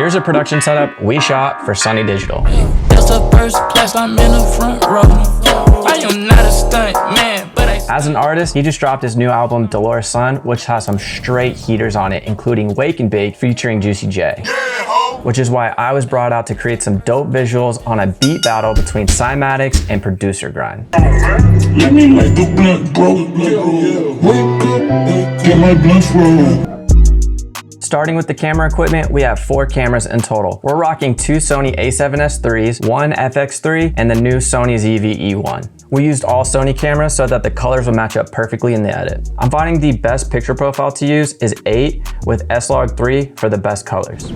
Here's a production setup we shot for Sonny Digital. That's the first class, I'm in the front row. I am not a stunt man, but as an artist, he just dropped his new album, Dolores Sun, which has some straight heaters on it, including Wake and Bake featuring Juicy J. Which is why I was brought out to create some dope visuals on a beat battle between Cymatics and Producer Grind. Starting with the camera equipment, we have 4 cameras in total. We're rocking 2 Sony a7S IIIs, 1 FX3, and the new Sony ZV-E1. We used all Sony cameras so that the colors will match up perfectly in the edit. I'm finding the best picture profile to use is 8 with S-Log3 for the best colors.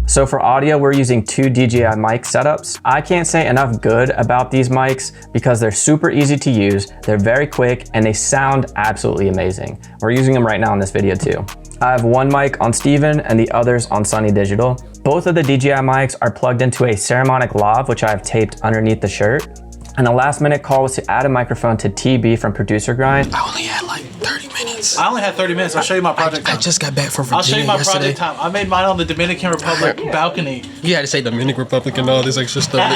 So for audio, we're using 2 DJI mic setups. I can't say enough good about these mics because they're super easy to use, they're very quick, and they sound absolutely amazing. We're using them right now in this video too. I have one mic on Steven and the others on Sonny Digital. Both of the DJI mics are plugged into a Ceremonic lav, which I have taped underneath the shirt. And the last minute call was to add a microphone to TB from Producer Grind. I only had like 30 minutes. I only had 30 minutes. I'll show you my project time. I just got back from Virginia. I'll show you my yesterday. project time. I made mine on the Dominican Republic balcony. You had to say Dominican Republic and all this extra stuff.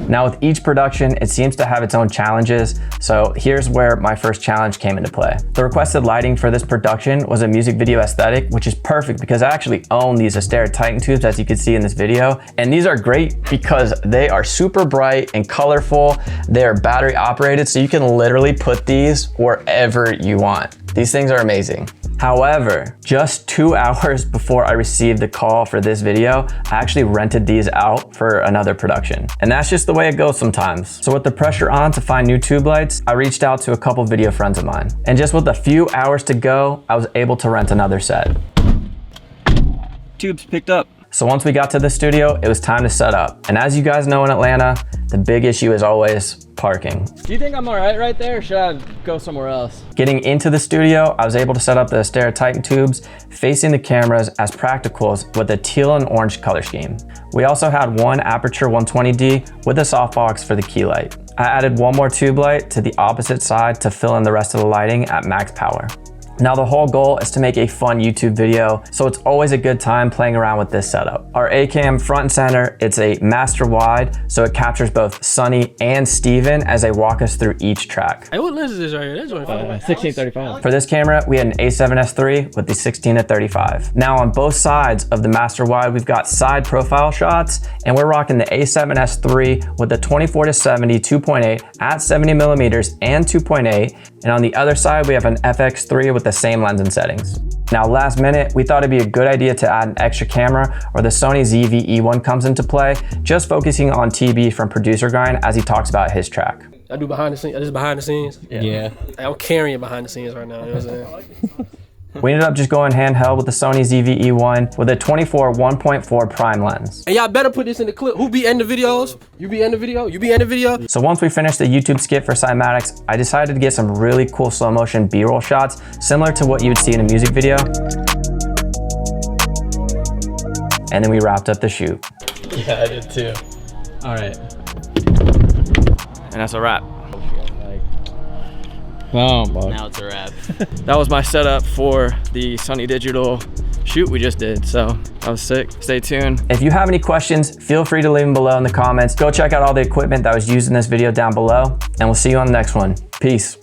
Now with each production, it seems to have its own challenges. So here's where my first challenge came into play. The requested lighting for this production was a music video aesthetic, which is perfect because I actually own these Astera Titan tubes, as you can see in this video. And these are great because they are super bright and colorful. They are battery operated, so you can literally put these wherever you want. These things are amazing. However, just 2 hours before I received the call for this video, I actually rented these out for another production. And that's just the way it goes sometimes. So with the pressure on to find new tube lights, I reached out to a couple video friends of mine. And just with a few hours to go, I was able to rent another set. Tubes picked up. So once we got to the studio, it was time to set up. And as you guys know in Atlanta, the big issue is always parking. Do you think I'm all right there, or should I go somewhere else? Getting into the studio, I was able to set up the Astera Titan tubes facing the cameras as practicals with a teal and orange color scheme. We also had one Aperture 120D with a softbox for the key light. I added one more tube light to the opposite side to fill in the rest of the lighting at max power. Now the whole goal is to make a fun YouTube video, so it's always a good time playing around with this setup. Our A-cam front and center, it's a master wide, so it captures both Sonny and Steven as they walk us through each track. Hey, what lens is this right here? That's 1635. For this camera, we had an a7S III with the 16-35. Now on both sides of the master wide, we've got side profile shots, and we're rocking the a7S III with the 24-70 2.8 at 70 millimeters and 2.8. And on the other side, we have an FX3 with the same lens and settings. Now last minute, we thought it'd be a good idea to add an extra camera where the Sony ZV-E1 comes into play, just focusing on TB from Producer Grind as he talks about his track. I do behind the scenes. This is behind the scenes? Yeah. I'm carrying behind the scenes right now. You know what I'm saying? We ended up just going handheld with the Sony ZV-E1 with a 24 1.4 prime lens. And y'all better put this in the clip. Who be in the videos? You be in the video? You be in the video? So once we finished the YouTube skit for Cymatics, I decided to get some really cool slow motion B-roll shots, similar to what you would see in a music video. And then we wrapped up the shoot. Yeah, I did too. All right. And that's a wrap. Oh, now it's a wrap. That was my setup for the Sonny Digital shoot we just did, so that was sick. Stay tuned. If you have any questions, feel free to leave them below in the comments. Go check out all the equipment that was used in this video down below, and we'll see you on the next one. Peace.